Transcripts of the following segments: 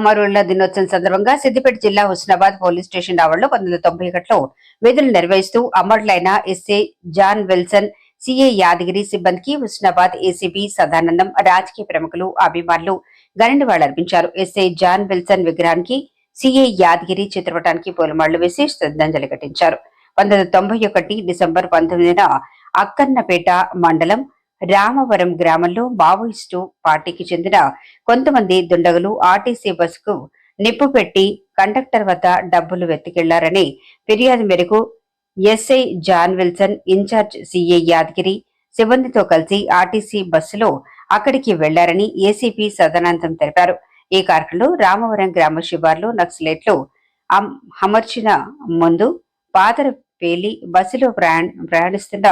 అమరుల దినోత్సవం సందర్భంగా సిద్దిపేట జిల్లా హుస్నాబాద్ పోలీస్ స్టేషన్ ఆవరణలో 1991లో విధులు నిర్వహిస్తూ అమరులైన SI John Wilson, CI Yadagiri సిబ్బందికి హుస్నాబాద్ ఏసీపీ సదానందం, రాజకీయ ప్రముఖులు, అభిమానులు ఘన నివాళులర్పించారు. ఎస్ఐ జాన్ విల్సన్ విగ్రహానికి, సిఐ యాదగిరి చిత్రపటానికి పూలమాలలు వేసి శ్రద్ధాంజలి ఘటించారు. 1991 డిసెంబర్ 19న అక్కన్నపేట మండలం రామవరం గ్రామంలో మావోయిస్టు పార్టీకి చెందిన కొంతమంది దుండగులు ఆర్టీసీ బస్సుకు నిప్పు పెట్టి కండక్టర్ వద్ద డబ్బులు వెత్తికెళ్లారని ఫిర్యాదు మేరకు SI John Wilson, incharge CI Yadagiri సిబ్బందితో కలిసి ఆర్టీసీ బస్సులో అక్కడికి వెళ్లారని ఏసీపీ సదానందం తెలిపారు. ఈ కార్యక్రమంలో రామవరం గ్రామ శివార్లు నక్సలైట్లు అమర్చిన ముందు పాతర పేలి బస్సులో ప్రయాణిస్తున్న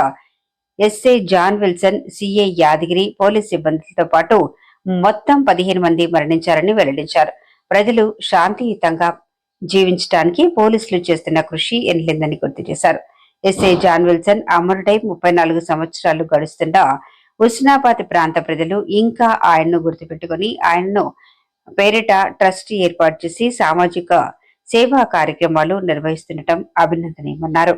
SI John Wilson, CI Yadagiri, police సిబ్బందితో పాటు మొత్తం 15 మంది మరణించారని వెల్లడించారు. ప్రజలు శాంతియుతంగా జీవించడానికి పోలీసులు చేస్తున్న కృషి ఎనలేందని గుర్తు చేశారు. ఎస్ఐ జాన్ విల్సన్ అమరుడై 34 సంవత్సరాలు గడుస్తున్న హుస్నాబాద్ ప్రాంత ప్రజలు ఇంకా ఆయన్ను గుర్తుపెట్టుకుని ఆయన్ను పేరిట ట్రస్ట్ ఏర్పాటు చేసి సామాజిక సేవా కార్యక్రమాలు నిర్వహిస్తుండటం అభినందనీయమన్నారు.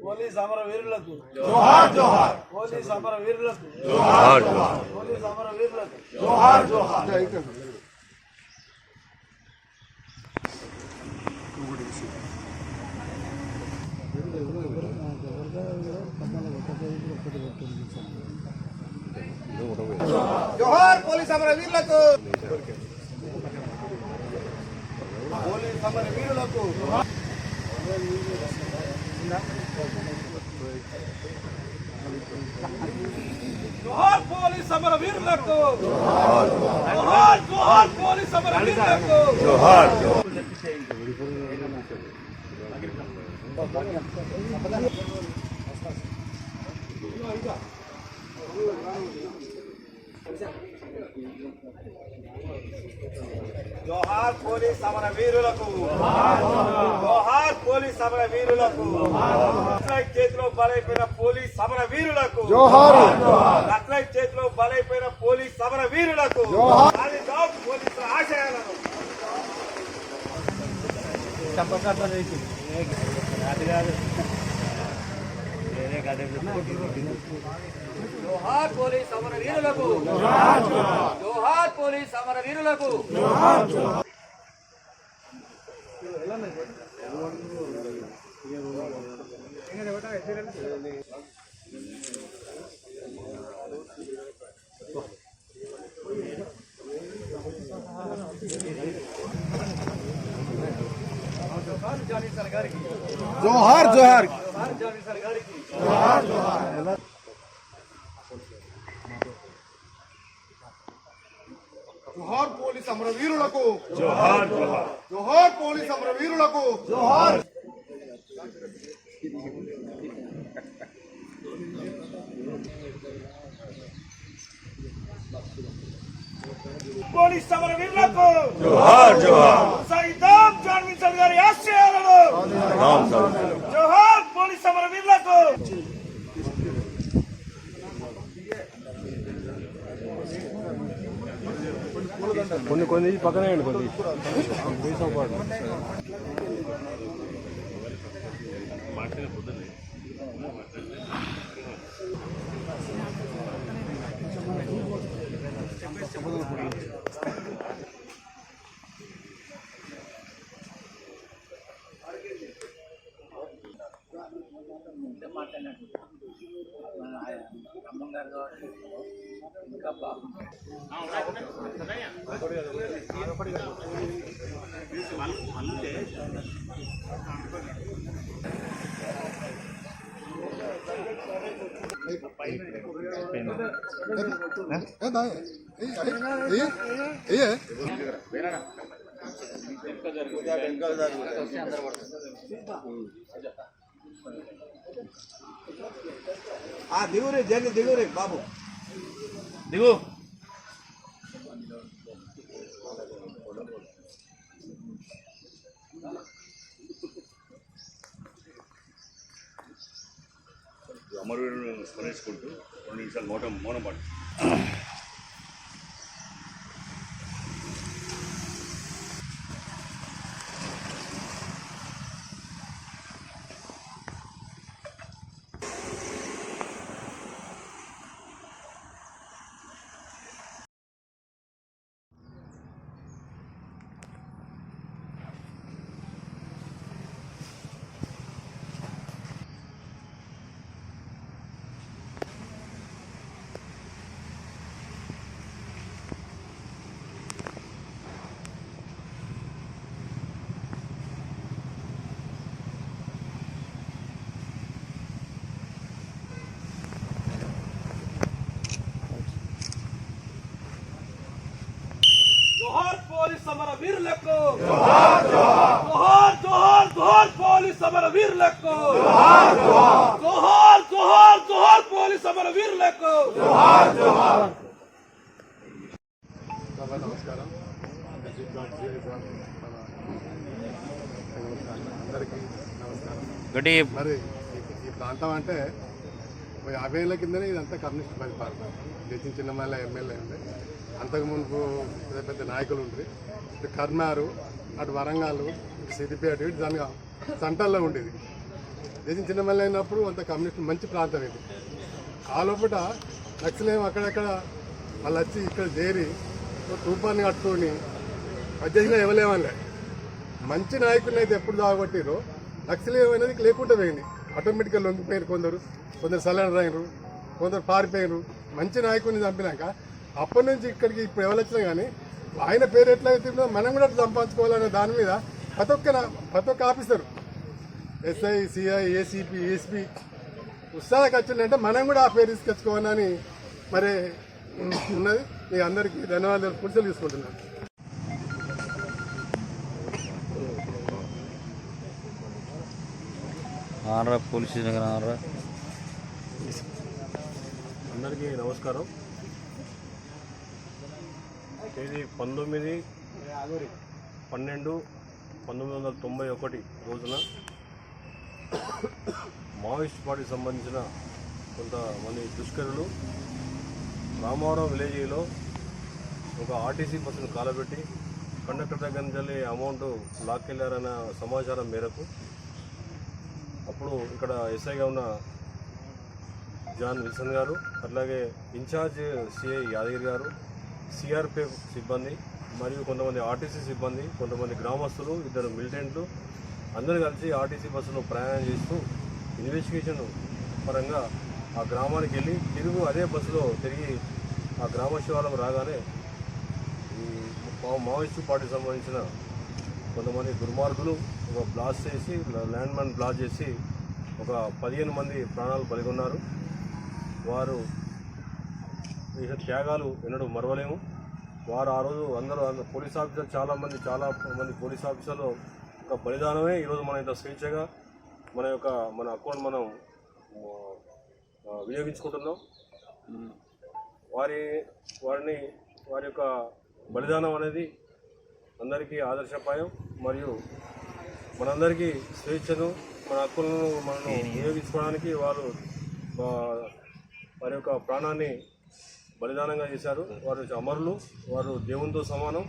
పోలీస్ అమరవీరులకు జోహార్ జోహార్. పోలీస్ అమరవీరులకు జోహార్ జోహార్. పోలీస్ అమరవీరులకు జోహార్ జోహార్. జోహార్ పోలీస్ అమరవీరులకు. పోలీస్ అమరవీరులకు జోహార్ పోలీస్ అమరవీరులకు జోహార్ జోహార్. పోలీస్ అమరవీరులకు జోహార్. జోహార్ పోలీస్ అమరవీరులకు జోహార్. పోలీస్ అమరవీరులకు నక్సలైట్ చేతిలో బలైపోయిన పోలీస్ అమరవీరులకు జోహార్. నక్సలైట్ చేతిలో బలైపోయిన పోలీస్ అమరవీరులకు జోహార్. పోలీసుల ఆశయాలను జోహార్ పోలీస్ అమరవీరులకు జోహార్. పోలీస్ అమరవీరులకు జోహార్ జోహార్. జోహార్ పోలీస్ అమరవీరులకు జోహార్ జోహార్. జోహార్ పోలీస్ అమరవీరులకు జోహార్. పోలీస్ అమరవీరులకు జోహార్ జోహార్. సైదాం జాన్ విల్సన్ గారి ఆశయాలను జోహార్. పోలీస్ అమరవీరులకు కొన్ని పక్కనే కొన్ని ఇంకా బాగుంది. దిగురే జల్లి దిగురే బాబు దిగు. అమరవీరులను స్మరించుకుంటూ 2 నిమిషాలు మౌనం పాడు. जोहार पोलीस समरवीरुలకు जोहार जोहार जोहार जोहार पोलीस समरवीरुలకు जोहार जोहार जोहार जोहार जोहार पोलीस समरवीरुలకు जोहार जोहार నమస్కారం. అందరికీ నమస్కారం. మరి ఈ ప్రాంతం అంటే 50 ఏళ్ళ కిందనే ఇదంతా కమ్యూనిస్ట్ పరిపాలన. చిన్నమల్ల ఎమ్మెల్యే ఉంది, అంతకుముందు పెద్ద పెద్ద నాయకులు ఉండ్రి. ఇటు కర్నారు, అటు వరంగల్, ఇటు సిద్దిపేట, ఇటు జనగా సంటల్లో ఉండేది. దేశం చిన్నమల్ల అయినప్పుడు అంత కమ్యూనిస్ట్ మంచి ప్రాంతం ఇది. ఆ లోపల నక్సలేం అక్కడక్కడ వాళ్ళు వచ్చి ఇక్కడ చేరి రూపాన్ని కట్టుకొని అధ్యక్షులు ఇవ్వలేమనిలే. మంచి నాయకుడిని అయితే ఎప్పుడు దాగొట్టిరో నక్సలేం అనేది లేకుండా పోయింది. ఆటోమేటిక్గా లొంగిపోయారు కొందరు సలెండర్ అయినరు, కొందరు పారిపోయినరు. మంచి నాయకుడిని చంపినాక అప్పటి నుంచి ఇక్కడికి ఇప్పుడు ఎవరు వచ్చినా కానీ ఆయన పేరు ఎట్లా అయితే మనం కూడా అట్లా సంపాదించుకోవాలనే దాని మీద ప్రతి ఒక్క officer SI, CI, ACP, ACP ఉత్సాహకు వచ్చిందంటే మనం కూడా ఆ పేరు తీసుకొచ్చుకోవాలని మరి ఉన్నది. మీ అందరికీ ధన్యవాదాలు పురుషులు తీసుకుంటున్నాను. పోలీస్ స్టేషన్ అందరికీ నమస్కారం. తేదీ 19/12/1991 రోజున మావోయిస్ట్ పార్టీకి సంబంధించిన కొంతమంది దుష్కరులు రామవరం విలేజ్లో ఒక ఆర్టీసీ బస్సును కాలబెట్టి కండక్టర్ దగ్గర నుంచి అమౌంట్ లాక్కెళ్లారన్న సమాచారం మేరకు అప్పుడు ఇక్కడ ఎస్ఐగా ఉన్న జాన్ విల్సన్ గారు, అట్లాగే ఇన్ఛార్జ్ సిఐ యాదగిరి గారు, సిఆర్పిఎఫ్ సిబ్బంది మరియు కొంతమంది ఆర్టీసీ సిబ్బంది, కొంతమంది గ్రామస్తులు, 2 మిలిటెంట్లు అందరూ కలిసి ఆర్టీసీ బస్సులో ప్రయాణం చేస్తూ ఇన్వెస్టిగేషన్ పరంగా ఆ గ్రామానికి వెళ్ళి అదే బస్సులో తిరిగి ఆ గ్రామ శివాలకు రాగానే ఈ మావోయిస్టు పార్టీకి సంబంధించిన కొంతమంది దుర్మార్గులు ఒక బ్లాస్ట్ చేసి ల్యాండ్ మైన్ బ్లాస్ట్ చేసి ఒక 15 మంది ప్రాణాలు బలిగొన్నారు. వారు ఈ త్యాగాలు ఎన్నడూ మరవలేము. వారు ఆ రోజు అందరూ పోలీస్ ఆఫీసర్ చాలా మంది పోలీస్ ఆఫీసర్లు ఒక బలిదానమే ఈరోజు మన ఇంత స్వేచ్ఛగా మన అకౌంట్ మనం వినియోగించుకుంటున్నాం. వారి యొక్క బలిదానం అనేది అందరికీ ఆదర్శప్రాయం. మరియు మనందరికీ స్వేచ్ఛను, మన హక్కులను మనం వినియోగించుకోవడానికి వారి యొక్క ప్రాణాన్ని బలిదానంగా చేశారు. వారు అమరులు, వారు దేవునితో సమానం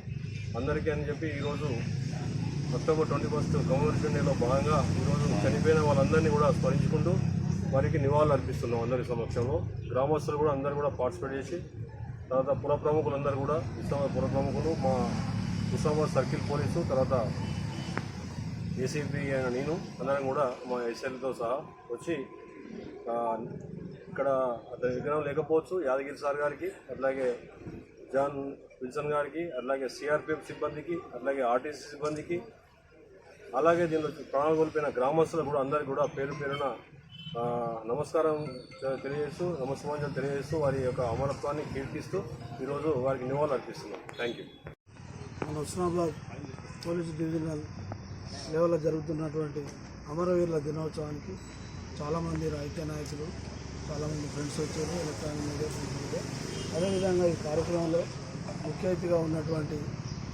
అందరికీ అని చెప్పి ఈరోజు అక్టోబర్ 21 కమ్యూనిటీ డేలో భాగంగా ఈరోజు చనిపోయిన వాళ్ళందరినీ కూడా స్మరించుకుంటూ వారికి నివాళులు అర్పిస్తున్నాం. అందరి సమక్షంలో గ్రామస్తులు కూడా అందరూ కూడా పార్టిసిపేట్ చేసి, తర్వాత పుర ప్రముఖులందరూ కూడా ఉస్మానాబాద్ పుర ప్రముఖులు, మా ఉస్మానాబాద్ సర్కిల్ పోలీసు, తర్వాత ఏసీపీ అయిన నేను అందరం కూడా మా ఎస్ఐలతో సహా వచ్చి ఇక్కడ అతని విగ్రహం లేకపోవచ్చు యాదగిరి సార్ గారికి, అట్లాగే జాన్ విల్సన్ గారికి, అట్లాగే సిఆర్పిఎఫ్ సిబ్బందికి, అట్లాగే ఆర్టీసీ సిబ్బందికి, అలాగే దీనిలో ప్రాణాలు కోల్పోయిన గ్రామస్తులకు కూడా అందరికీ కూడా పేరున నమస్కారం తెలియజేస్తూ, నమస్కారం తెలియజేస్తూ వారి యొక్క అమరత్వాన్ని కీర్తిస్తూ ఈరోజు వారికి నివాళులు అర్పిస్తున్నాం. Thank you. మన ఉస్మానాబాద్ పోలీసు డివిజనల్ లెవెల్లో జరుగుతున్నటువంటి అమరవీరుల దినోత్సవానికి చాలామంది ఐక్య నాయకులు, చాలామంది ఫ్రెండ్స్ వచ్చారు, ఎలక్ట్రానిక్ మీడియా ఫ్రెండ్స్. అదేవిధంగా ఈ కార్యక్రమంలో ముఖ్య అతిథిగా ఉన్నటువంటి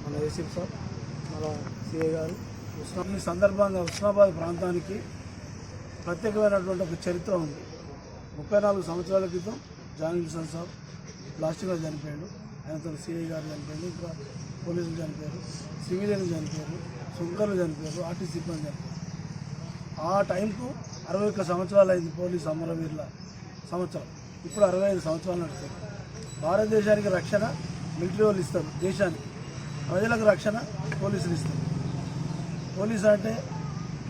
మన ఏసీపీ సార్, మన సిఐ గారు. ఈ సందర్భంగా ఉస్మానాబాద్ ప్రాంతానికి ప్రత్యేకమైనటువంటి ఒక చరిత్ర ఉంది. 34 సంవత్సరాల క్రితం జాన్ విల్సన్ సాబ్ ప్లాస్టిక్లో చనిపోయాడు. ఆయనతో సిఐ గారు చనిపోయాడు, ఇంకా పోలీసులు చనిపోయారు, సివిలియన్లు చనిపోయారు, సుంకర్లు చనిపోయారు, ఆర్టీసీ సిబ్బంది చనిపోయారు. ఆ టైంకు 61 సంవత్సరాలు అయింది పోలీసు అమరవీరుల సంవత్సరం. ఇప్పుడు 65 సంవత్సరాలు నడుస్తుంది. భారతదేశానికి రక్షణ మిలిటరీ వాళ్ళు ఇస్తారు, దేశానికి ప్రజలకు రక్షణ పోలీసులు ఇస్తారు. పోలీసు అంటే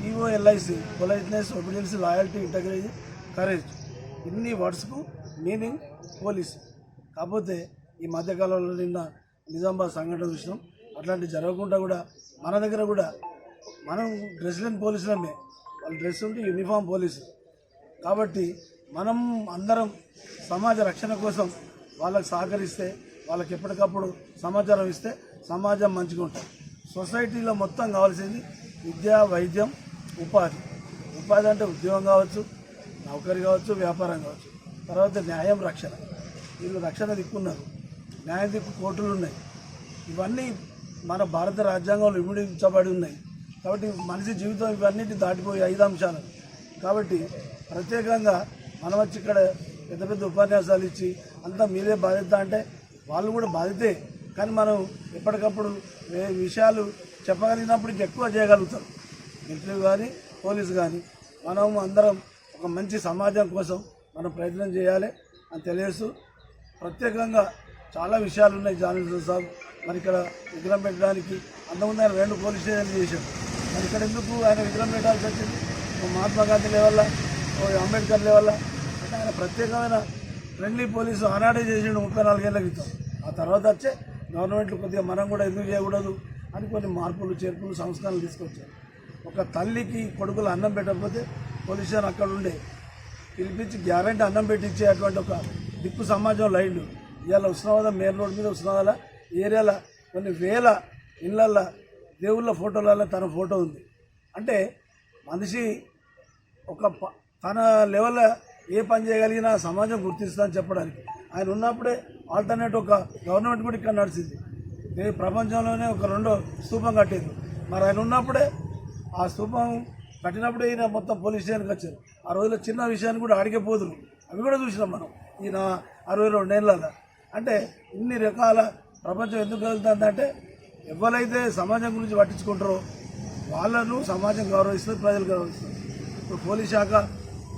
POLIC, politeness, obedience, loyalty, integrity, courage, ఇన్ని వర్డ్స్కు మీనింగ్ పోలీసు. కాకపోతే ఈ మధ్యకాలంలో నిన్న నిజామాబాద్ సంఘటన చూసినాం. అట్లాంటివి జరగకుండా కూడా మన దగ్గర కూడా మనం డ్రెస్ లేని పోలీసులమే, వాళ్ళ డ్రెస్ ఉంటే యూనిఫామ్ పోలీసు. కాబట్టి మనం అందరం సమాజ రక్షణ కోసం వాళ్ళకి సహకరిస్తే, వాళ్ళకి ఎప్పటికప్పుడు సమాచారం ఇస్తే సమాజం మంచిగా ఉంటుంది. సొసైటీలో మొత్తం కావాల్సింది విద్య, వైద్యం, ఉపాధి. ఉపాధి అంటే ఉద్యోగం కావచ్చు, నౌకరీ కావచ్చు, వ్యాపారం కావచ్చు. తర్వాత న్యాయం, రక్షణ. వీళ్ళు రక్షణ దిక్కున్నారు, న్యాయం దిక్కు కోర్టులు ఉన్నాయి. ఇవన్నీ మన భారత రాజ్యాంగంలో విభజించబడి ఉన్నాయి. కాబట్టి మనిషి జీవితం ఇవన్నిటి దాటిపోయి 5 అంశాలు. కాబట్టి ప్రత్యేకంగా మనం వచ్చి ఇక్కడ పెద్ద పెద్ద ఉపన్యాసాలు ఇచ్చి అంతా మీదే బాధ్యత అంటే వాళ్ళు కూడా బాధ్యతే. కానీ మనం ఎప్పటికప్పుడు విషయాలు చెప్పగలిగినప్పుడు ఎక్కువ చేయగలుగుతాం. మిలిటరీ కానీ పోలీసు కానీ మనం అందరం ఒక మంచి సమాజం కోసం మనం ప్రయత్నం చేయాలి అని తెలియజేస్తూ, ప్రత్యేకంగా చాలా విషయాలు ఉన్నాయి. జాన్ విల్సన్ సాబ్ మరి ఇక్కడ విగ్రహం పెట్టడానికి అంతకుముందు ఆయన 2 పోలీస్ స్టేషన్లు చేశాడు. మరి ఇక్కడ ఎందుకు ఆయన విగ్రహం పెట్టాల్సి వచ్చింది? మహాత్మా గాంధీ లెవెల్లా, అంబేద్కర్ లెవెల్లా అంటే ఆయన ప్రత్యేకమైన ఫ్రెండ్లీ పోలీసు ఆనాడే చేసిండు 34 ఏళ్ల క్రితం. ఆ తర్వాత వచ్చే గవర్నమెంట్లు కొద్దిగా మనం కూడా ఎందుకు చేయకూడదు అని కొన్ని మార్పులు, చేర్పులు, సంస్కరణలు తీసుకొచ్చారు. ఒక తల్లికి కొడుకులు అన్నం పెట్టకపోతే పోలీస్ స్టేషన్ అక్కడ ఉండే పిలిపించి గ్యారెంటీ అన్నం పెట్టించే అటువంటి ఒక దిక్కు సమాజంలో అయిండు. ఇవాళ ఉస్మానాబాద్ మెయిన్ రోడ్ మీద ఉస్మానాబాద్ ఏరియాలో కొన్ని వేల ఇళ్ళల్లో దేవుళ్ళ ఫోటోలలో తన ఫోటో ఉంది. అంటే మనిషి ఒక తన లెవెల్లో ఏ పని చేయగలిగినా సమాజం గుర్తిస్తుందని చెప్పడానికి ఆయన ఉన్నప్పుడే ఆల్టర్నేట్ ఒక గవర్నమెంట్ కూడా ఇక్కడ నడిచింది. ప్రపంచంలోనే ఒక 2వ స్తూపం కట్టేది. మరి ఆయన ఉన్నప్పుడే ఆ స్తూపం కట్టినప్పుడే ఈయన మొత్తం పోలీస్ స్టేషన్కి వచ్చారు. ఆ రోజుల్లో చిన్న విషయాన్ని కూడా అడిగే పోదురు, అవి కూడా చూసినాం మనం ఈయన 62 ఏళ్ళలో. అంటే ఇన్ని రకాల ప్రపంచం ఎందుకు కలుగుతుందంటే ఎవరైతే సమాజం గురించి పట్టించుకుంటారో వాళ్ళను సమాజం గౌరవిస్తుంది, ప్రజలు గౌరవిస్తారు. ఇప్పుడు పోలీస్ శాఖ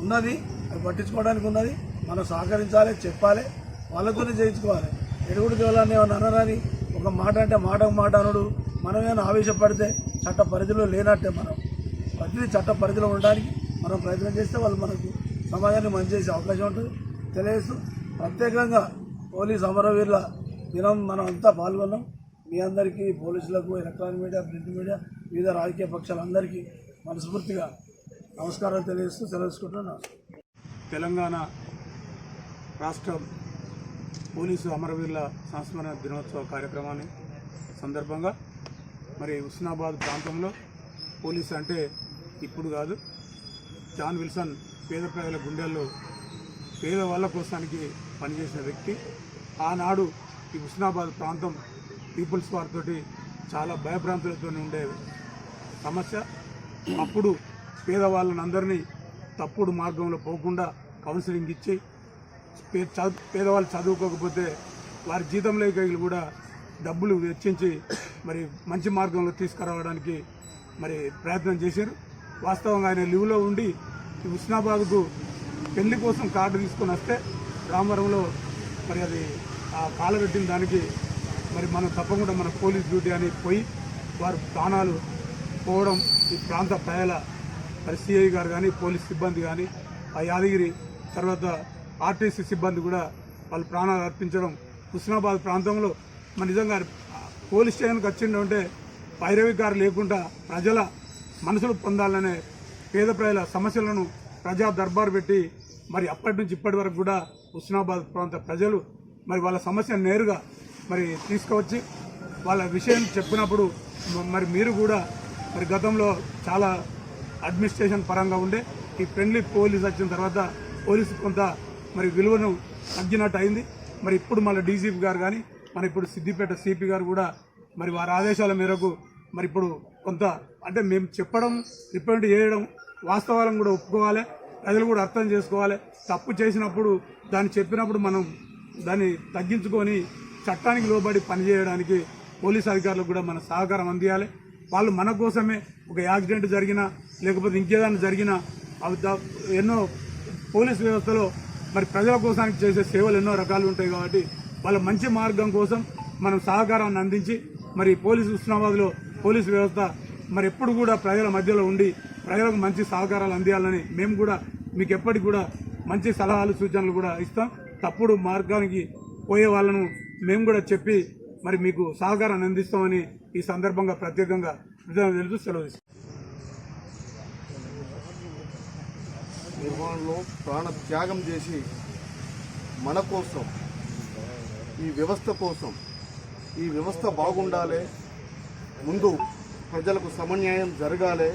ఉన్నది, అది పట్టించుకోవడానికి ఉన్నది. మనం సహకరించాలి, చెప్పాలి, వాళ్ళతోనే చేయించుకోవాలి. ఎడుగుడు దేవాలని ఏమన్నా అనరాని ఒక మాట అంటే మాటకు మాట అనుడు. మనం ఏమైనా ఆవేశపడితే చట్ట పరిధిలో లేనట్టే. మనం ప్రతిదీ చట్ట పరిధిలో ఉండడానికి మనం ప్రయత్నం చేస్తే వాళ్ళు మనకు సమాజాన్ని మంచి చేసే అవకాశం ఉంటుంది తెలియజేస్తూ, ప్రత్యేకంగా పోలీస్ అమరవీరుల దినం మనం అంతా పాల్గొన్నాం. మీ అందరికీ, పోలీసులకు, ఎలక్ట్రానిక్ మీడియా, ప్రింట్ మీడియా, వివిధ రాజకీయ పక్షాలందరికీ మనస్ఫూర్తిగా నమస్కారాలు తెలియజేస్తూ సెలవుకుంటున్నాను. తెలంగాణ రాష్ట్ర పోలీసు అమరవీరుల సంస్మరణ దినోత్సవ కార్యక్రమాన్ని సందర్భంగా మరి హుస్నాబాద్ ప్రాంతంలో పోలీసు అంటే ఇప్పుడు కాదు, జాన్ విల్సన్ పేద ప్రజల గుండెల్లో పేదవాళ్ళ కోసానికి పనిచేసిన వ్యక్తి. ఆనాడు ఈ హుస్నాబాద్ ప్రాంతం పీపుల్స్ వార్ తోటి చాలా భయభ్రాంతులతో ఉండే సమస్య. అప్పుడు పేదవాళ్ళనందరినీ తప్పుడు మార్గంలో పోకుండా కౌన్సిలింగ్ ఇచ్చి పేదవాళ్ళు చదువుకోకపోతే వారి జీతంలోకి కూడా డబ్బులు వెచ్చించి మరి మంచి మార్గంలో తీసుకురావడానికి మరి ప్రయత్నం చేశారు. వాస్తవంగా ఆయన లీవ్లో ఉండి ఈ హుస్నాబాద్కు పెళ్లి కోసం కార్డు తీసుకొని వస్తే రామవరంలో మరి అది ఆ కాలబెట్టిన దానికి మరి మనం తప్పకుండా మన పోలీస్ డ్యూటీ అని పోయి వారు ప్రాణాలు పోవడం, ఈ ప్రాంత ప్రజల మరి సిఐ గారు కానీ, పోలీస్ సిబ్బంది కానీ, ఆ యాదగిరి తర్వాత ఆర్టీసీ సిబ్బంది కూడా వాళ్ళు ప్రాణాలు అర్పించడం హుస్నాబాద్ ప్రాంతంలో మరి నిజంగా పోలీస్ స్టేషన్కి వచ్చిందంటే పైరవికారు లేకుండా ప్రజల మనసులు పొందాలనే పేద ప్రజల సమస్యలను ప్రజా దర్బారు పెట్టి మరి అప్పటి నుంచి ఇప్పటి వరకు కూడా హుస్నాబాద్ ప్రాంత ప్రజలు మరి వాళ్ళ సమస్యను నేరుగా మరి తీసుకువచ్చి వాళ్ళ విషయం చెప్పినప్పుడు మరి మీరు కూడా మరి గతంలో చాలా అడ్మినిస్ట్రేషన్ పరంగా ఉండే ఈ ఫ్రెండ్లీ పోలీస్ వచ్చిన తర్వాత పోలీసు కొంత మరి విలువను తగ్గినట్టు అయింది. మరి ఇప్పుడు మళ్ళీ డీజీపీ గారు కానీ మరి ఇప్పుడు సిద్దిపేట సిపి గారు కూడా మరి వారి ఆదేశాల మేరకు మరి ఇప్పుడు కొంత అంటే మేము చెప్పడం, రిప్రజెంట్ చేయడం, వాస్తవాలను కూడా ఒప్పుకోవాలి, ప్రజలు కూడా అర్థం చేసుకోవాలి. తప్పు చేసినప్పుడు దాన్ని చెప్పినప్పుడు మనం దాన్ని తగ్గించుకొని చట్టానికి లోబడి పనిచేయడానికి పోలీస్ అధికారులకు కూడా మన సహకారం అందియాలి. వాళ్ళు మన కోసమే ఒక యాక్సిడెంట్ జరిగినా లేకపోతే ఇంకేదైనా జరిగినా ఎన్నో పోలీస్ వ్యవస్థలో మరి ప్రజల కోసానికి చేసే సేవలు ఎన్నో రకాలు ఉంటాయి కాబట్టి వాళ్ళ మంచి మార్గం కోసం మనం సహకారాన్ని అందించి మరి ఉస్నాబాద్లో పోలీసు వ్యవస్థ మరి ఎప్పుడు కూడా ప్రజల మధ్యలో ఉండి ప్రజలకు మంచి సహకారాలు అందియాలని మేము కూడా మీకు ఎప్పటికి కూడా మంచి సలహాలు సూచనలు కూడా ఇస్తాం. తప్పుడు మార్గానికి పోయే వాళ్ళను మేము కూడా చెప్పి మరి మీకు సహకారాన్ని అందిస్తామని ఈ సందర్భంగా ప్రత్యేకంగా కృతజ్ఞతలు తెలుపుతూ సెలవు ఇస్తాం. నిర్వహణలో ప్రాణ త్యాగం చేసి మన కోసం, ఈ వ్యవస్థ కోసం, ఈ వ్యవస్థ బాగుండాలి, ముందు ప్రజలకు సమన్యాయం జరగాలి.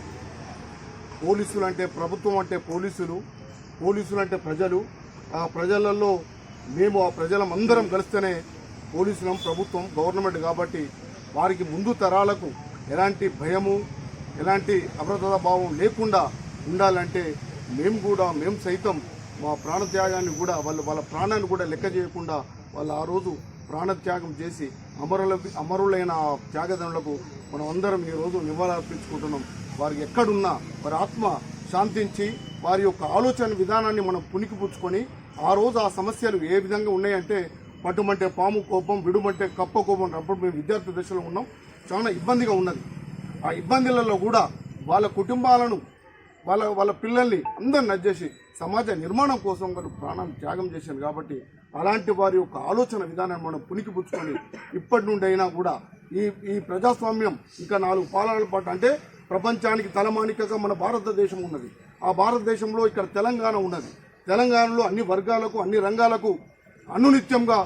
పోలీసులు అంటే ప్రభుత్వం అంటే పోలీసులు అంటే ప్రజలు. ఆ ప్రజలలో మేము ఆ ప్రజలందరం కలిస్తేనే పోలీసులం, ప్రభుత్వం, గవర్నమెంట్. కాబట్టి వారికి ముందు తరాలకు ఎలాంటి భయము, ఎలాంటి అభద్రతా భావం లేకుండా ఉండాలంటే మేము సైతం మా ప్రాణత్యాగాన్ని కూడా వాళ్ళ ప్రాణాన్ని కూడా లెక్క చేయకుండా వాళ్ళు ఆ రోజు ప్రాణత్యాగం చేసి అమరులైన ఆ త్యాగదనులకు మనం అందరం ఈరోజు నివాళులర్పించుకుంటున్నాం. వారికి ఎక్కడున్నా వారి ఆత్మ శాంతించి వారి యొక్క ఆలోచన విధానాన్ని మనం పుణికిపుచ్చుకొని ఆ రోజు ఆ సమస్యలు ఏ విధంగా ఉన్నాయంటే పట్టుమంటే పాము కోపం, విడుమంటే కప్ప కోపం. అప్పుడు మేము విద్యార్థి దశలో ఉన్నాం, చాలా ఇబ్బందిగా ఉన్నది. ఆ ఇబ్బందులలో కూడా వాళ్ళ కుటుంబాలను వాళ్ళ పిల్లల్ని అందరిని నచ్చేసి సమాజ నిర్మాణం కోసం వారు ప్రాణాన్ని త్యాగం చేశారు. కాబట్టి అలాంటి వారి యొక్క ఆలోచన విధానాన్ని మనం పుణికిపుచ్చుకొని ఇప్పటి నుండి అయినా కూడా ఈ ప్రజాస్వామ్యం ఇంకా 4 పాలనల పాటు అంటే ప్రపంచానికి తలమానికగా మన భారతదేశం ఉన్నది. ఆ భారతదేశంలో ఇక్కడ తెలంగాణ ఉన్నది. తెలంగాణలో అన్ని వర్గాలకు, అన్ని రంగాలకు అనునిత్యంగా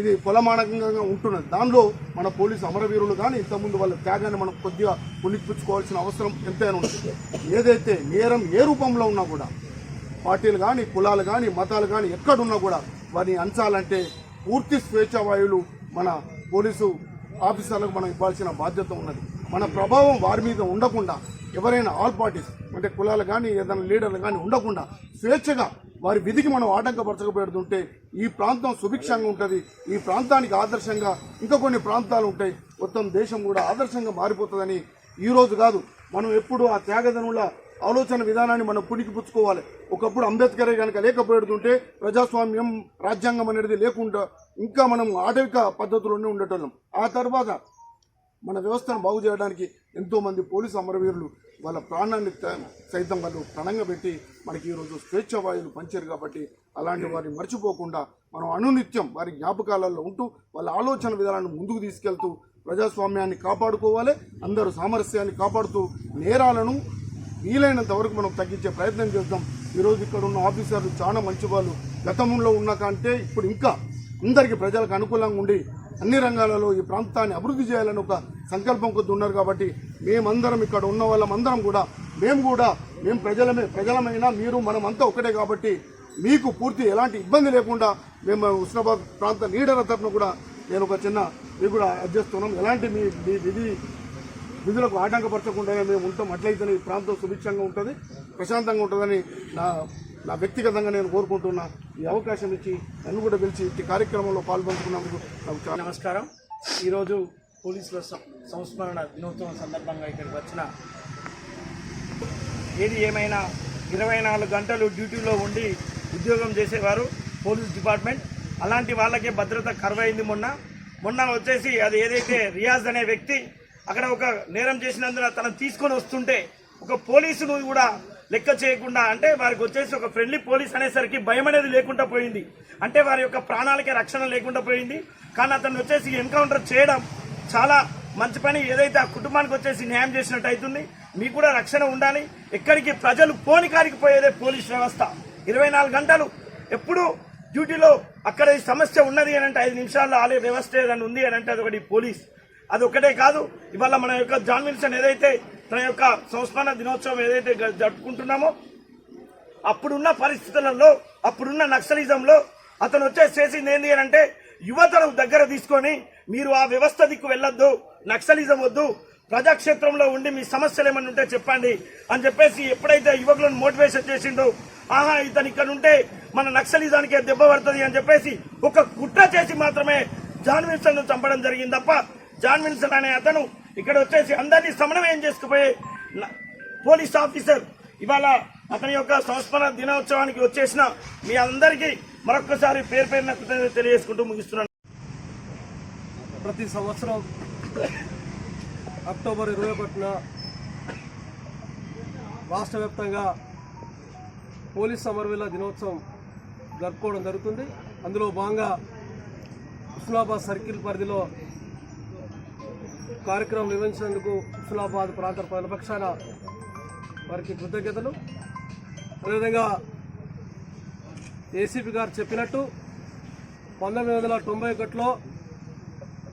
ఇది కొలమానకంగా ఉంటున్నది. దానిలో మన పోలీసు అమరవీరులు కానీ ఇంతకుముందు వాళ్ళ త్యాగాన్ని మనం కొద్దిగా పుణికిపుచ్చుకోవాల్సిన అవసరం ఎంతైనా ఉంటుంది. ఏదైతే నేరం ఏ రూపంలో ఉన్నా కూడా పార్టీలు కానీ, కులాలు కానీ, మతాలు కానీ ఎక్కడున్నా కూడా వారిని అంచాలంటే పూర్తి స్వేచ్ఛావాయువులు మన పోలీసు ఆఫీసర్లకు మనం ఇవ్వాల్సిన బాధ్యత ఉన్నది. మన ప్రభావం వారి మీద ఉండకుండా ఎవరైనా ఆల్ పార్టీస్ అంటే కులాలు కానీ ఏదైనా లీడర్లు కానీ ఉండకుండా స్వేచ్ఛగా వారి విధికి మనం ఆటంకపరచకపోతుంటే ఈ ప్రాంతం సుభిక్షంగా ఉంటుంది. ఈ ప్రాంతానికి ఆదర్శంగా ఇంకా కొన్ని ప్రాంతాలు ఉంటాయి. మొత్తం దేశం కూడా ఆదర్శంగా మారిపోతుందని ఈరోజు కాదు, మనం ఎప్పుడు ఆ త్యాగదనుల ఆలోచన విధానాన్ని మనం పుణికిపుచ్చుకోవాలి. ఒకప్పుడు అంబేద్కర్ కనుక లేకపోతుంటే ప్రజాస్వామ్యం, రాజ్యాంగం అనేది లేకుండా ఇంకా మనం ఆటవిక పద్ధతుల్లోనే ఉండేటోళ్ళం. ఆ తర్వాత మన వ్యవస్థను బాగు చేయడానికి ఎంతోమంది పోలీసు అమరవీరులు వాళ్ళ ప్రాణాన్ని సైతం వాళ్ళు ప్రణంగా పెట్టి మనకి ఈరోజు స్వేచ్ఛ వాయువులు పంచారు. కాబట్టి అలాంటి వారిని మర్చిపోకుండా మనం అనునిత్యం వారి జ్ఞాపకాలలో ఉంటూ వాళ్ళ ఆలోచన విధానాన్ని ముందుకు తీసుకెళ్తూ ప్రజాస్వామ్యాన్ని కాపాడుకోవాలి. అందరూ సామరస్యాన్ని కాపాడుతూ నేరాలను వీలైనంత వరకు మనం తగ్గించే ప్రయత్నం చేద్దాం. ఈరోజు ఇక్కడ ఉన్న ఆఫీసర్లు చాలా మంచి వాళ్ళు. గతంలో ఉన్న కంటే ఇప్పుడు ఇంకా అందరికీ ప్రజలకు అనుకూలంగా ఉండి అన్ని రంగాలలో ఈ ప్రాంతాన్ని అభివృద్ధి చేయాలని ఒక సంకల్పం కొద్ది ఉన్నారు. కాబట్టి మేమందరం ఇక్కడ ఉన్న వాళ్ళమందరం కూడా మేము ప్రజలమైనా మీరు మనమంతా ఒకటే. కాబట్టి మీకు పూర్తి ఎలాంటి ఇబ్బంది లేకుండా మేము ఉస్నాబాద్ ప్రాంత లీడర్ల తరఫున కూడా నేను ఒక చిన్న మీకు కూడా అడ్జస్తున్నాం. ఎలాంటి మీ విధులకు ఆటంకపరచకుండా మేము ఉంటాం. అట్లయితే ఈ ప్రాంతం సుభిక్షంగా ఉంటుంది, ప్రశాంతంగా ఉంటుందని నా వ్యక్తిగతంగా నేను కోరుకుంటున్నా. ఈ అవకాశం ఇచ్చి నన్ను కూడా పిలిచి ఈ కార్యక్రమంలో పాల్గొంటున్నందుకు నాకు చాలా నమస్కారం. ఈరోజు పోలీసుల సంస్మరణ దినోత్సవం సందర్భంగా ఇక్కడికి వచ్చిన ఏది ఏమైనా 24 గంటలు డ్యూటీలో ఉండి ఉద్యోగం చేసేవారు పోలీస్ డిపార్ట్మెంట్. అలాంటి వాళ్ళకే భద్రత కరువైంది. మొన్న వచ్చేసి అది ఏదైతే రియాజ్ అనే వ్యక్తి అక్కడ ఒక నేరం చేసినందున తనను తీసుకొని వస్తుంటే ఒక పోలీసును కూడా లెక్క చేయకుండా, అంటే వారికి వచ్చేసి ఒక ఫ్రెండ్లీ పోలీస్ అనేసరికి భయం అనేది లేకుండా పోయింది. అంటే వారి యొక్క ప్రాణాలకే రక్షణ లేకుండా పోయింది. కానీ అతను వచ్చేసి ఎన్కౌంటర్ చేయడం చాలా మంచి పని. ఏదైతే ఆ కుటుంబానికి వచ్చేసి న్యాయం చేసినట్టు అవుతుంది. మీకు కూడా రక్షణ ఉండాలి. ఎక్కడికి ప్రజలు పోని కాడికి పోయేదే పోలీస్ వ్యవస్థ. 24 గంటలు ఎప్పుడు డ్యూటీలో అక్కడ ఈ సమస్య ఉన్నది అని అంటే 5 నిమిషాల్లో ఆలే వ్యవస్థ ఏదైనా ఉంది అని అంటే అదొకటి పోలీస్. అది ఒకటే కాదు, ఇవాళ మన యొక్క జాన్ విల్సన్ ఏదైతే తన యొక్క సంస్మరణ దినోత్సవం ఏదైతే జరుపుకుంటున్నామో అప్పుడున్న పరిస్థితులలో, అప్పుడున్న నక్సలిజంలో అతను చేసింది ఏంటి అని అంటే యువతను దగ్గర తీసుకొని మీరు ఆ వ్యవస్థ దిక్కు వెళ్ళొద్దు, నక్సలిజం వద్దు, ప్రజాక్షేత్రంలో ఉండి మీ సమస్యలు ఏమన్నా ఉంటే చెప్పండి అని చెప్పేసి ఎప్పుడైతే యువకులను మోటివేషన్ చేసిండో, ఆహా ఇతను ఇక్కడ ఉంటే మన నక్సలిజానికే దెబ్బ పడుతుంది అని చెప్పేసి ఒక కుట్ర చేసి మాత్రమే జాన్ విల్సన్ ను చంపడం జరిగింది తప్ప జాన్ విల్సన్ అనే అతను ఇక్కడ వచ్చేసి అందరినీ సమన్వయం చేసుకుపోయే పోలీస్ ఆఫీసర్ ఇవాళ అతని యొక్క సంస్మరణ దినోత్సవానికి వచ్చేసిన మీ అందరికీ మరొక్కసారి పేరు పేరున కృతజ్ఞతలు తెలియజేసుకుంటూ ముగిస్తున్నాను. ప్రతి సంవత్సరం అక్టోబర్ 21న రాష్ట్ర వ్యాప్తంగా పోలీస్ అమరవీరుల దినోత్సవం జరుపుకోవడం జరుగుతుంది. అందులో భాగంగా హుస్నాబాద్ సర్కిల్ పరిధిలో కార్యక్రమం నిర్వహించినందుకు హుస్నాబాద్ ప్రాంత ప్రజల పక్షాన వారికి కృతజ్ఞతలు. అదేవిధంగా ఏసీపీ గారు చెప్పినట్టు 1991లో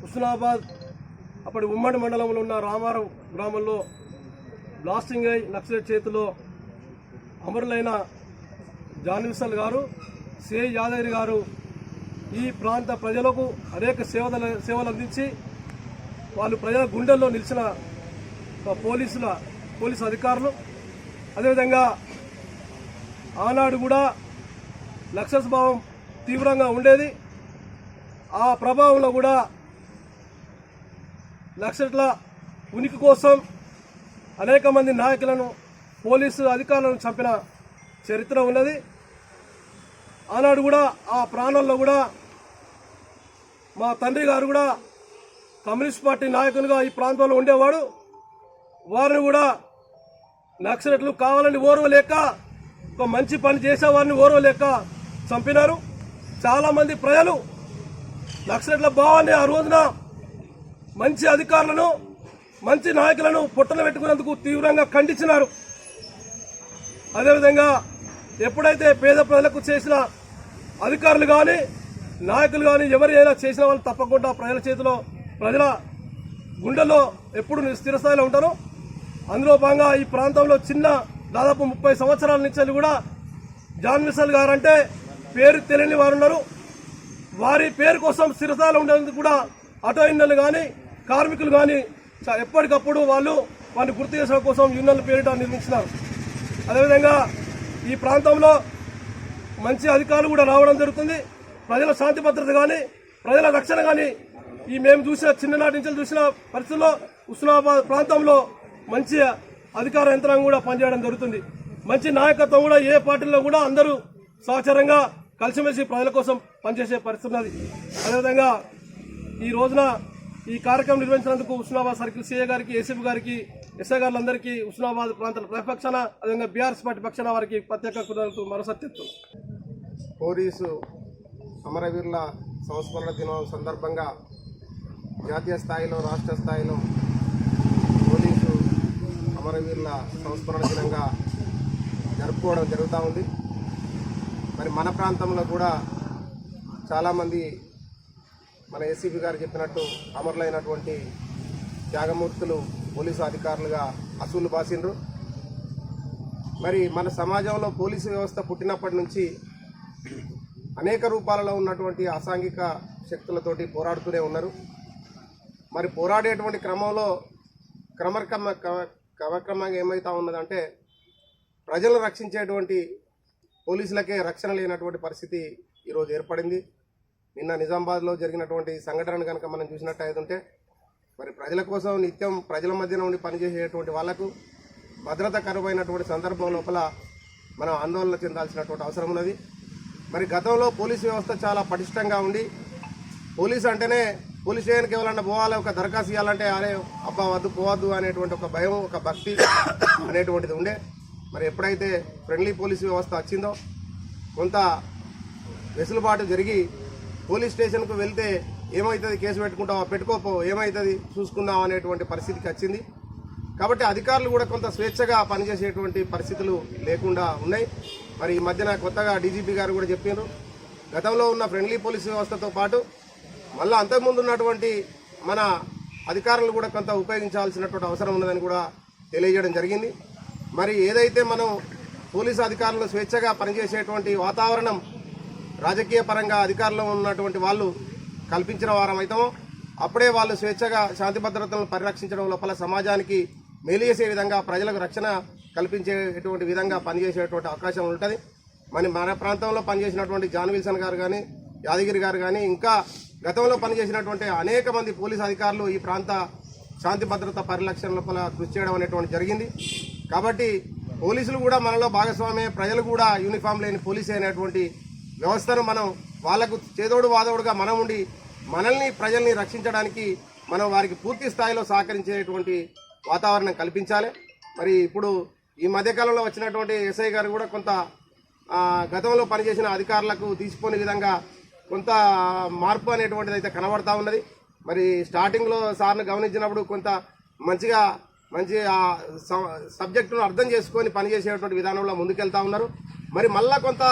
హుస్నాబాద్ అప్పటి ఉమ్మడి మండలంలో ఉన్న రామారం గ్రామంలో బ్లాస్టింగ్ అయి నక్సలైట్ చేతిలో అమరులైన జాన్ విల్సన్ గారు, సిఐ యాదగిరి గారు ఈ ప్రాంత ప్రజలకు అనేక సేవలు అందించి వాళ్ళు ప్రజల గుండెల్లో నిలిచిన పోలీసు అధికారులు. అదేవిధంగా ఆనాడు కూడా నక్సల్ భావం తీవ్రంగా ఉండేది. ఆ ప్రభావంలో కూడా నక్సలైట్ల ఉనికి కోసం అనేక మంది నాయకులను, పోలీసు అధికారులను చంపిన చరిత్ర ఉన్నది. ఆనాడు కూడా ఆ ప్రాణంలో కూడా మా తండ్రి గారు కూడా కమ్యూనిస్ట్ పార్టీ నాయకునిగా ఈ ప్రాంతంలో ఉండేవాడు. వారిని కూడా నక్సలైట్లు కావాలని ఓర్వలేక, ఒక మంచి పని చేసేవారిని ఓర్వలేక చంపినారు. చాలామంది ప్రజలు నక్సలైట్ల భావాన్ని ఆ రోజున మంచి అధికారులను, మంచి నాయకులను పొట్టన పెట్టుకున్నందుకు తీవ్రంగా ఖండించినారు. అదేవిధంగా ఎప్పుడైతే పేద ప్రజలకు చేసిన అధికారులు కానీ, నాయకులు కానీ ఎవరైనా చేసిన వాళ్ళు తప్పకుండా ప్రజల చేతిలో, ప్రజల గుండెల్లో ఎప్పుడు స్థిరస్థాయిలో ఉంటారు. అందులో భాగంగా ఈ ప్రాంతంలో దాదాపు 30 సంవత్సరాల నుంచి కూడా జాన్ విల్సన్ గారు అంటే పేరు తెలియని వారు ఉన్నారు. వారి పేరు కోసం స్థిరస్థాయిలో ఉండేందుకు కూడా ఆటో యూనియన్లు కానీ, కార్మికులు కానీ ఎప్పటికప్పుడు వారిని గుర్తు చేసే కోసం యూనియన్ల పేరిట నిర్మించినారు. అదేవిధంగా ఈ ప్రాంతంలో మంచి అధికారులు కూడా రావడం జరుగుతుంది. ప్రజల శాంతి భద్రత కానీ, ప్రజల రక్షణ కానీ మేము చూసిన చిన్ననాటి నుంచి చూసిన పరిస్థితుల్లో హుస్నాబాద్ ప్రాంతంలో మంచి అధికార యంత్రాంగం కూడా పనిచేయడం జరుగుతుంది. మంచి నాయకత్వం కూడా ఏ పార్టీలో కూడా అందరూ సహచరంగా కలిసిమెలిసి ప్రజల కోసం పనిచేసే పరిస్థితి ఉన్నది. అదేవిధంగా ఈ రోజున ఈ కార్యక్రమం నిర్వహించినందుకు హుస్నాబాద్ సర్కిల్ సిఐ గారికి, ఏసీపీ గారికి, ఎస్ఐ గారులందరికీ హుస్నాబాద్ ప్రాంతాల ప్రతిపక్షాన, అదేవిధంగా బీఆర్ఎస్ పార్టీ పక్షాన వారికి ప్రత్యేక కృతజ్ఞతలు మరోసారి చెప్తున్నాను. పోలీసు అమరవీరుల సంస్మరణ దినం సందర్భంగా జాతీయ స్థాయిలో, రాష్ట్ర స్థాయిలో పోలీసు అమరవీరుల సంస్మరణ దినంగా జరుపుకోవడం జరుగుతూ ఉంది. మరి మన ప్రాంతంలో కూడా చాలామంది మన ఏసీపీ గారు చెప్పినట్టు అమరులైనటువంటి త్యాగమూర్తులు పోలీసు అధికారులుగా అసూలు బాసిండ్రు. మరి మన సమాజంలో పోలీసు వ్యవస్థ పుట్టినప్పటి నుంచి అనేక రూపాలలో ఉన్నటువంటి అసాంఘిక శక్తులతోటి పోరాడుతూనే ఉన్నారు. మరి పోరాడేటువంటి క్రమంలో క్రమక్రమంగా ఏమవుతా ఉన్నదంటే ప్రజలను రక్షించేటువంటి పోలీసులకే రక్షణ లేనటువంటి పరిస్థితి ఈరోజు ఏర్పడింది. నిన్న నిజామాబాద్లో జరిగినటువంటి సంఘటనను కనుక మనం చూసినట్టయితే మరి ప్రజల కోసం నిత్యం ప్రజల మధ్యన ఉండి పనిచేసేటువంటి వాళ్లకు భద్రత కరువైనటువంటి సందర్భం లోపల మనం ఆందోళన చెందాల్సినటువంటి అవసరం ఉన్నది. మరి గతంలో పోలీసు వ్యవస్థ చాలా పటిష్టంగా ఉండి పోలీసు అంటేనే పోలీస్ స్టేషన్కి ఎవరన్నా పోవాలి, ఒక దరఖాస్తు ఇవ్వాలంటే అరే అబ్బా వద్దు పోవద్దు అనేటువంటి ఒక భయం, ఒక భక్తి అనేటువంటిది ఉండే. మరి ఎప్పుడైతే ఫ్రెండ్లీ పోలీసు వ్యవస్థ వచ్చిందో కొంత వెసులుబాటు జరిగి పోలీస్ స్టేషన్కు వెళ్తే ఏమవుతుంది, కేసు పెట్టుకుంటావా, పెట్టుకోపో, ఏమవుతుంది చూసుకుందాం అనేటువంటి పరిస్థితికి వచ్చింది. కాబట్టి అధికారులు కూడా కొంత స్వేచ్ఛగా పనిచేసేటువంటి పరిస్థితులు లేకుండా ఉన్నాయి. మరి ఈ మధ్యన కొత్తగా డీజీపీ గారు కూడా చెప్పారు, గతంలో ఉన్న ఫ్రెండ్లీ పోలీస్ వ్యవస్థతో పాటు మళ్ళీ అంతకుముందు ఉన్నటువంటి మన అధికారులు కూడా కొంత ఉపయోగించాల్సినటువంటి అవసరం ఉన్నదని కూడా తెలియజేయడం జరిగింది. మరి ఏదైతే మనం పోలీసు అధికారులను స్వేచ్ఛగా పనిచేసేటువంటి వాతావరణం రాజకీయ పరంగా అధికారంలో ఉన్నటువంటి వాళ్ళు కల్పించిన వారం అవుతామో అప్పుడే వాళ్ళు స్వేచ్ఛగా శాంతి భద్రతలను పరిరక్షించడం లోపల సమాజానికి మేలు చేసే విధంగా, ప్రజలకు రక్షణ కల్పించేటువంటి విధంగా పనిచేసేటువంటి అవకాశం ఉంటుంది. మన ప్రాంతంలో పనిచేసినటువంటి జాన్ విల్సన్ గారు కానీ యాదగిరి గారు కానీ ఇంకా గతంలో పనిచేసినటువంటి అనేక మంది పోలీస్ అధికారులు ఈ ప్రాంత శాంతి భద్రత పరిరక్షణ లోపల కృషి చేయడం అనేటువంటి జరిగింది. కాబట్టి పోలీసులు కూడా మనలో భాగస్వామ్య, ప్రజలు కూడా యూనిఫామ్ లేని పోలీసు అనేటువంటి వ్యవస్థను మనం వాళ్లకు చేదోడు వాదోడుగా మనం ఉండి మనల్ని ప్రజల్ని రక్షించడానికి మనం వారికి పూర్తి స్థాయిలో సహకరించేటువంటి వాతావరణం కల్పించాలి. మరి ఇప్పుడు ఈ మధ్యకాలంలో వచ్చినటువంటి ఎస్ఐ గారు కూడా కొంత గతంలో పనిచేసిన అధికారులకు తీసిపోని విధంగా కొంత మార్పు అనేటువంటిది అయితే కనబడతా ఉన్నది. మరి స్టార్టింగ్లో సార్ను గమనించినప్పుడు కొంత మంచి సబ్జెక్టును అర్థం చేసుకొని పనిచేసేటువంటి విధానంలో ముందుకెళ్తా ఉన్నారు. మరి మళ్ళా కొంత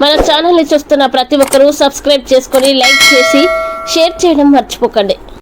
మన ఛానల్ ని చూస్తున్న ప్రతి ఒక్కరూ సబ్స్క్రైబ్ చేసుకొని లైక్ చేసి షేర్ చేయడం మర్చిపోకండి.